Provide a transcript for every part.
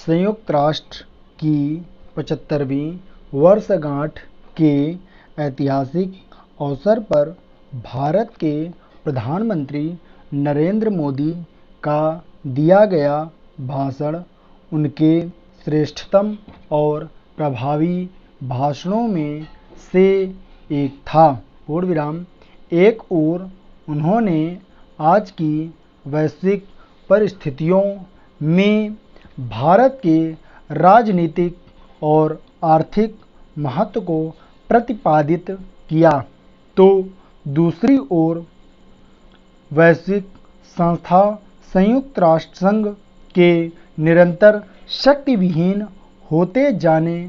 संयुक्त राष्ट्र की 75वीं वर्षगांठ के ऐतिहासिक अवसर पर भारत के प्रधानमंत्री नरेंद्र मोदी का दिया गया भाषण उनके श्रेष्ठतम और प्रभावी भाषणों में से एक था। पूर्ण विराम। एक ओर उन्होंने आज की वैश्विक परिस्थितियों में भारत के राजनीतिक और आर्थिक महत्व को प्रतिपादित किया, तो दूसरी ओर वैश्विक संस्था संयुक्त राष्ट्र संघ के निरंतर शक्तिविहीन होते जाने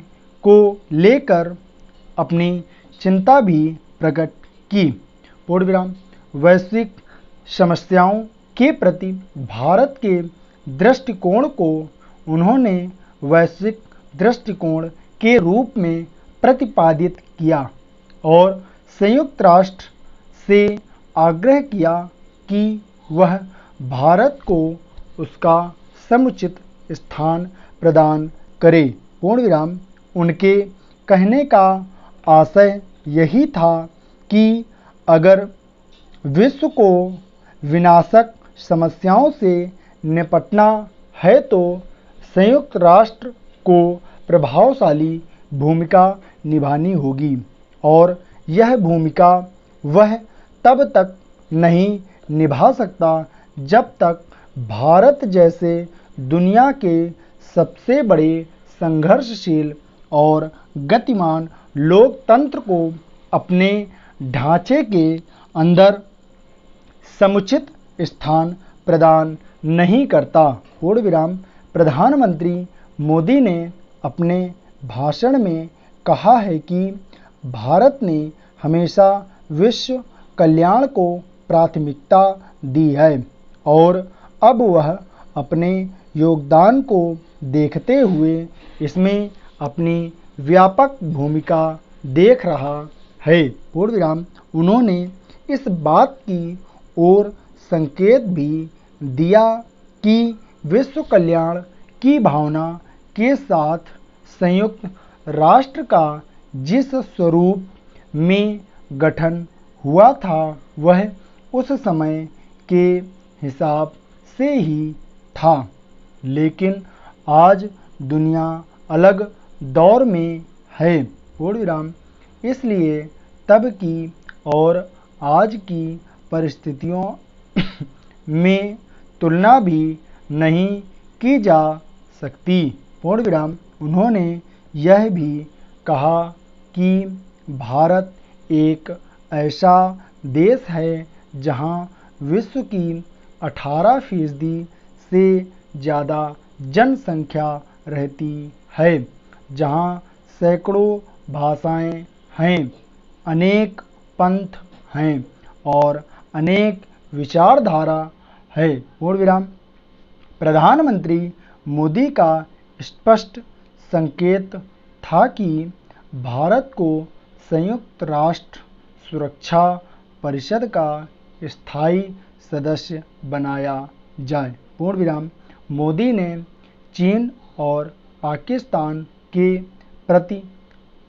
को लेकर अपनी चिंता भी प्रकट की। पूर्ण विराम। वैश्विक समस्याओं के प्रति भारत के दृष्टिकोण को उन्होंने वैश्विक दृष्टिकोण के रूप में प्रतिपादित किया और संयुक्त राष्ट्र से आग्रह किया कि वह भारत को उसका समुचित स्थान प्रदान करे। पूर्ण विराम। उनके कहने का आशय यही था कि अगर विश्व को विनाशक समस्याओं से निपटना है तो संयुक्त राष्ट्र को प्रभावशाली भूमिका निभानी होगी और यह भूमिका वह तब तक नहीं निभा सकता जब तक भारत जैसे दुनिया के सबसे बड़े संघर्षशील और गतिमान लोकतंत्र को अपने ढांचे के अंदर समुचित स्थान प्रदान नहीं करता। पूर्ण विराम। प्रधानमंत्री मोदी ने अपने भाषण में कहा है कि भारत ने हमेशा विश्व कल्याण को प्राथमिकता दी है और अब वह अपने योगदान को देखते हुए इसमें अपनी व्यापक भूमिका देख रहा है। पूर्ण विराम। उन्होंने इस बात की ओर संकेत भी दिया कि विश्व कल्याण की भावना के साथ संयुक्त राष्ट्र का जिस स्वरूप में गठन हुआ था वह उस समय के हिसाब से ही था, लेकिन आज दुनिया अलग दौर में है। पूर्ण विराम। इसलिए तब की और आज की परिस्थितियों में तुलना भी नहीं की जा सकती। पूर्ण विराम। उन्होंने यह भी कहा कि भारत एक ऐसा देश है जहां विश्व की 18% से ज़्यादा जनसंख्या रहती है, जहां सैकड़ों भाषाएं हैं, अनेक पंथ हैं और अनेक विचारधारा है। पूर्ण विराम। प्रधानमंत्री मोदी का स्पष्ट संकेत था कि भारत को संयुक्त राष्ट्र सुरक्षा परिषद का स्थायी सदस्य बनाया जाए। पूर्ण विराम। मोदी ने चीन और पाकिस्तान के प्रति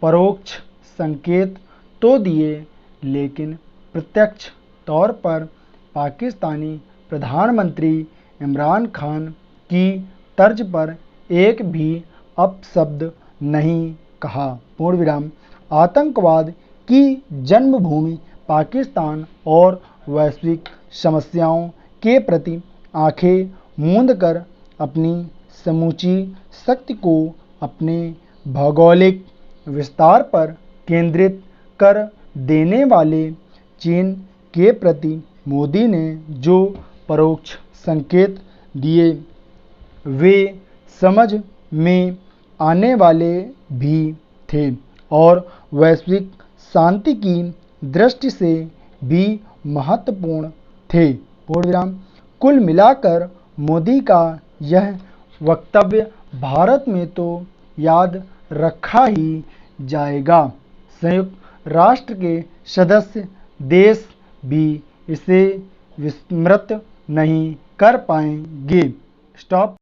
परोक्ष संकेत तो दिए, लेकिन प्रत्यक्ष तौर पर पाकिस्तानी प्रधानमंत्री इमरान खान की तर्ज पर एक भी अपशब्द नहीं कहा। पूर्ण विराम। आतंकवाद की जन्मभूमि पाकिस्तान और वैश्विक समस्याओं के प्रति आंखें मूंद कर अपनी समूची शक्ति को अपने भौगोलिक विस्तार पर केंद्रित कर देने वाले चीन के प्रति मोदी ने जो परोक्ष संकेत दिए वे समझ में आने वाले भी थे और वैश्विक शांति की दृष्टि से भी महत्वपूर्ण थे। पूर्ण विराम। कुल मिलाकर मोदी का यह वक्तव्य भारत में तो याद रखा ही जाएगा, संयुक्त राष्ट्र के सदस्य देश भी इसे विस्मृत नहीं कर पाएंगे। स्टॉप।